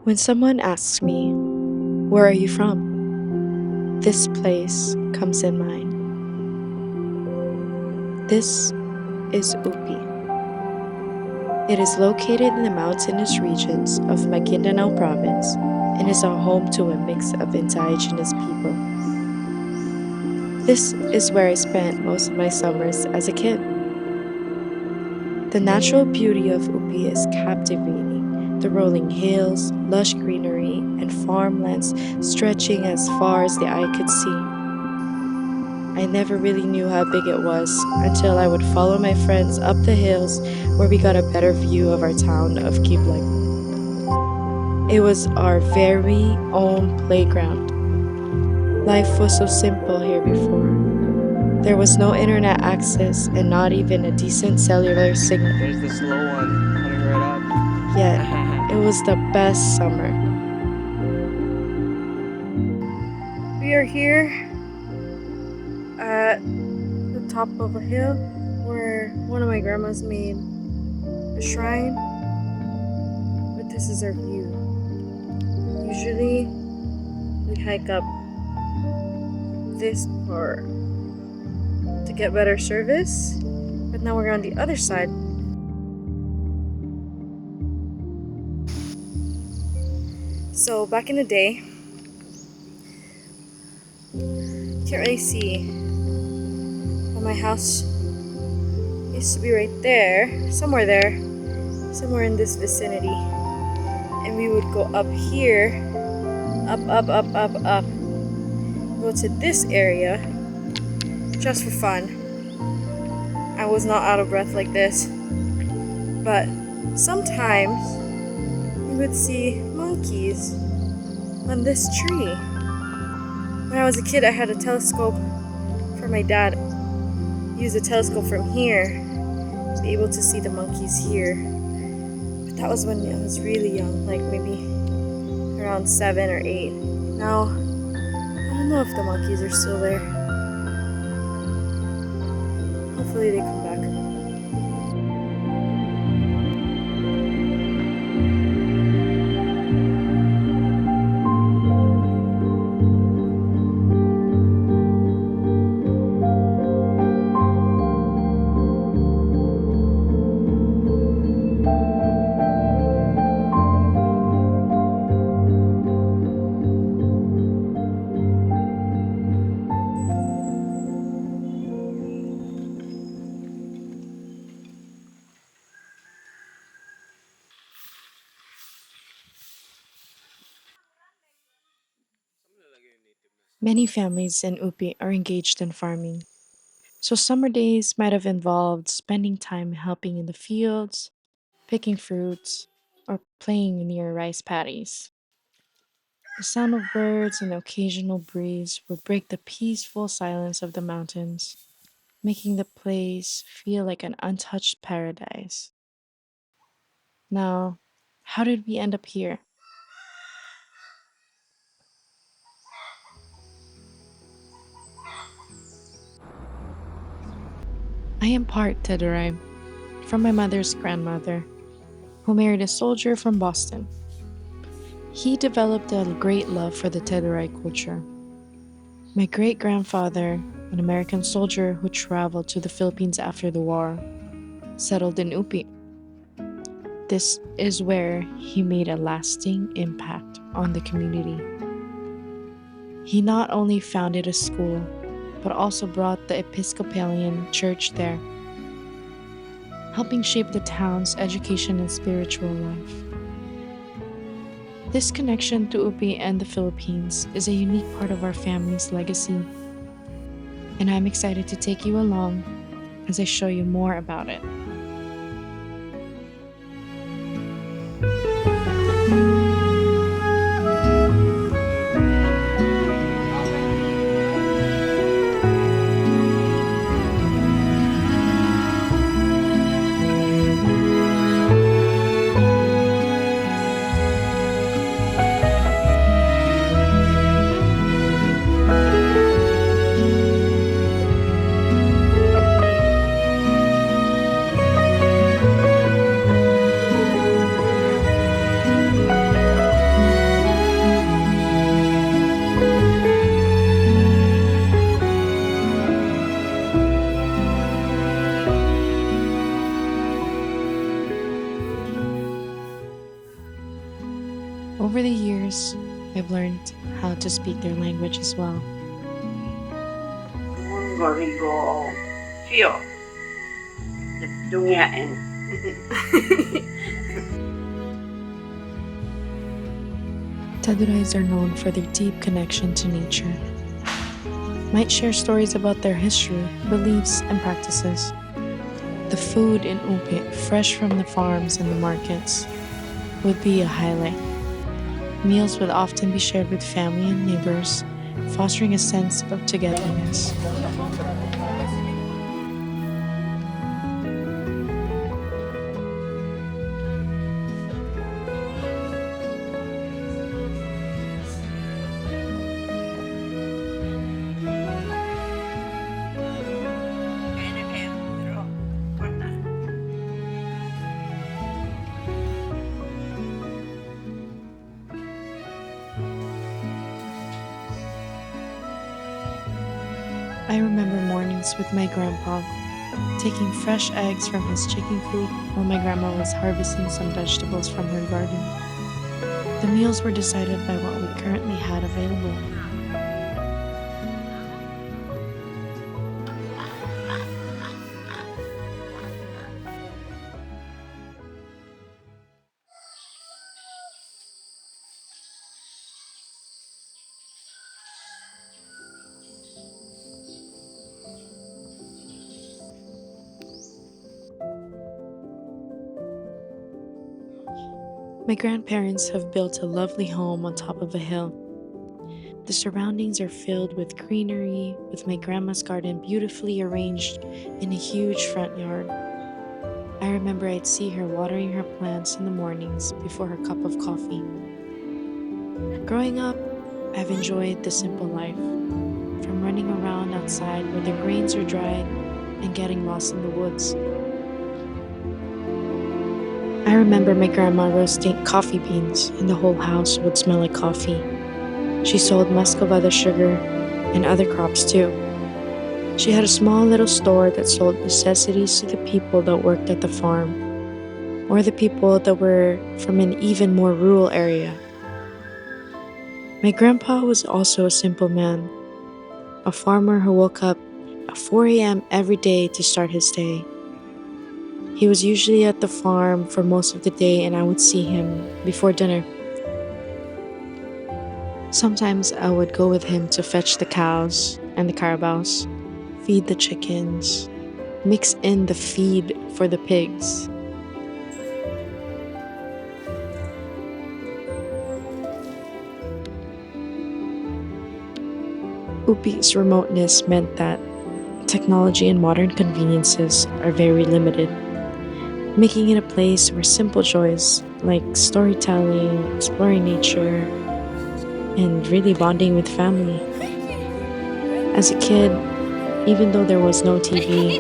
When someone asks me, "Where are you from?" this place comes in mind. This is Upi. It is located in the mountainous regions of Maguindanao province and is a home to a mix of indigenous people. This is where I spent most of my summers as a kid. The natural beauty of Upi is captivating. The rolling hills, lush greenery, and farmlands stretching as far as the eye could see. I never really knew how big it was until I would follow my friends up the hills where we got a better view of our town of Kiblag. It was our very own playground. Life was so simple here before. There was no internet access and not even a decent cellular signal. There's the slow one coming Yet, right it was the best summer. We are here at the top of a hill where one of my grandmas made a shrine, but this is our view. Usually, we hike up this part to get better service, but now we're on the other side. So, back in the day, you can't really see, but my house used to be right there, somewhere in this vicinity. And we would go up here, up, go to this area just for fun. I was not out of breath like this, but sometimes we would see monkeys on this tree. When I was a kid, I had a telescope for my dad. Use a telescope from here to be able to see the monkeys here. But that was when I was really young, like maybe around 7 or 8. Now, I don't know if the monkeys are still there. Hopefully they come back. Many families in Upi are engaged in farming, so summer days might have involved spending time helping in the fields, picking fruits, or playing near rice paddies. The sound of birds and the occasional breeze would break the peaceful silence of the mountains, making the place feel like an untouched paradise. Now, how did we end up here? I am part teduray from my mother's grandmother, who married a soldier from Boston. He developed a great love for the teduray culture. My great grandfather, an American soldier who traveled to the Philippines after the war, settled in Upi. This is where he made a lasting impact on the community. He not only founded a school, but also brought the Episcopalian church there, helping shape the town's education and spiritual life. This connection to Upi and the Philippines is a unique part of our family's legacy, and I'm excited to take you along as I show you more about it. Over the years, I've learned how to speak their language as well. Gorigo Fio Dunia and Tedurays are known for their deep connection to nature. Might share stories about their history, beliefs, and practices. The food in Upit, fresh from the farms and the markets, would be a highlight. Meals would often be shared with family and neighbors, fostering a sense of togetherness. I remember mornings with my grandpa, taking fresh eggs from his chicken coop while my grandma was harvesting some vegetables from her garden. The meals were decided by what we currently had available. My grandparents have built a lovely home on top of a hill. The surroundings are filled with greenery, with my grandma's garden beautifully arranged in a huge front yard. I remember I'd see her watering her plants in the mornings before her cup of coffee. Growing up, I've enjoyed the simple life, from running around outside where the grains are dried and getting lost in the woods. I remember my grandma roasting coffee beans, and the whole house would smell like coffee. She sold muscovado sugar and other crops too. She had a small little store that sold necessities to the people that worked at the farm, or the people that were from an even more rural area. My grandpa was also a simple man, a farmer who woke up at 4 a.m. every day to start his day. He was usually at the farm for most of the day, and I would see him before dinner. Sometimes I would go with him to fetch the cows and the carabaos, feed the chickens, mix in the feed for the pigs. Upi's remoteness meant that technology and modern conveniences are very limited, making it a place where simple joys like storytelling, exploring nature, and really bonding with family. As a kid, even though there was no TV,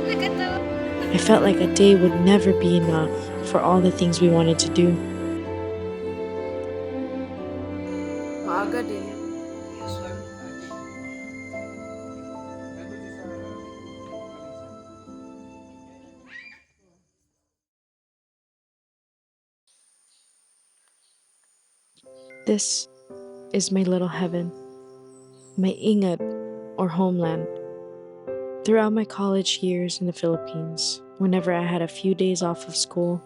I felt like a day would never be enough for all the things we wanted to do. Maaga din. This is my little heaven, my ingad or homeland. Throughout my college years in the Philippines, whenever I had a few days off of school,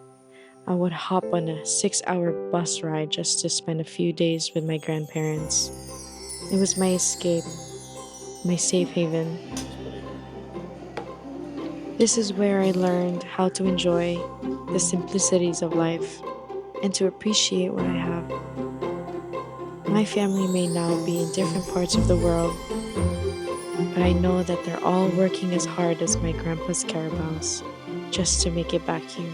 I would hop on a 6 hour bus ride just to spend a few days with my grandparents. It was my escape, my safe haven. This is where I learned how to enjoy the simplicities of life and to appreciate what I have. My family may now be in different parts of the world, but I know that they're all working as hard as my grandpa's carabaos just to make it back here.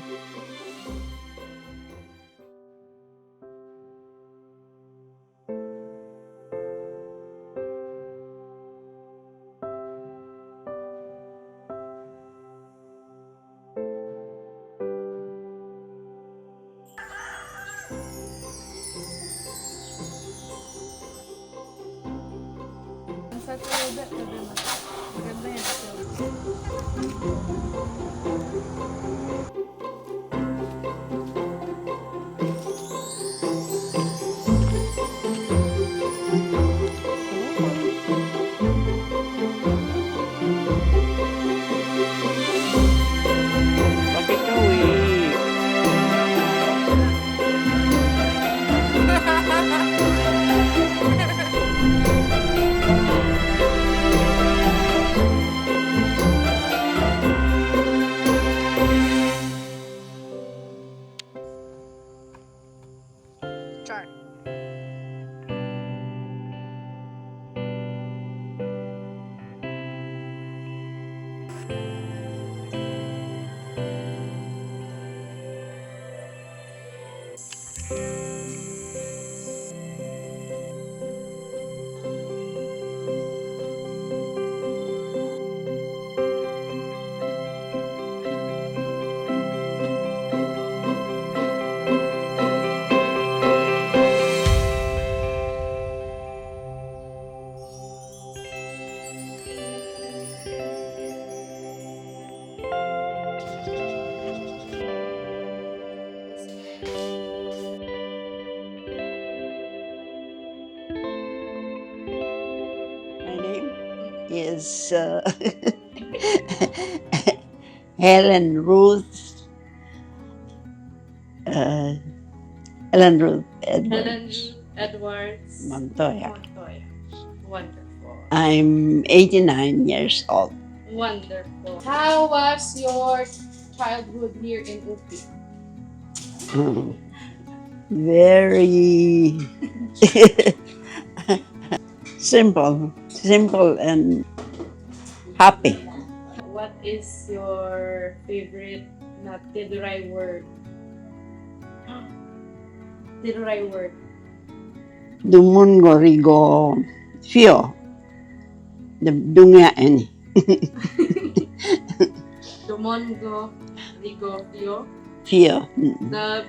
Sa tuloda, maganda yan. Start. My name is Helen Ruth. Uh, Helen Ruth Edwards Edwards Montoya. Montoya. Wonderful. I'm 89 years old. Wonderful. How was your childhood here in Upi? Very simple and happy. What is your favorite teduray word? Teduray word. Dumun gorigo fio. The dunga any. Domongo Rigofio. Fio. The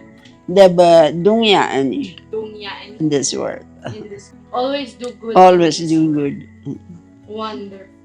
The dunga any Dunya in this world. in this. Always do good. Always do good. Wonderful.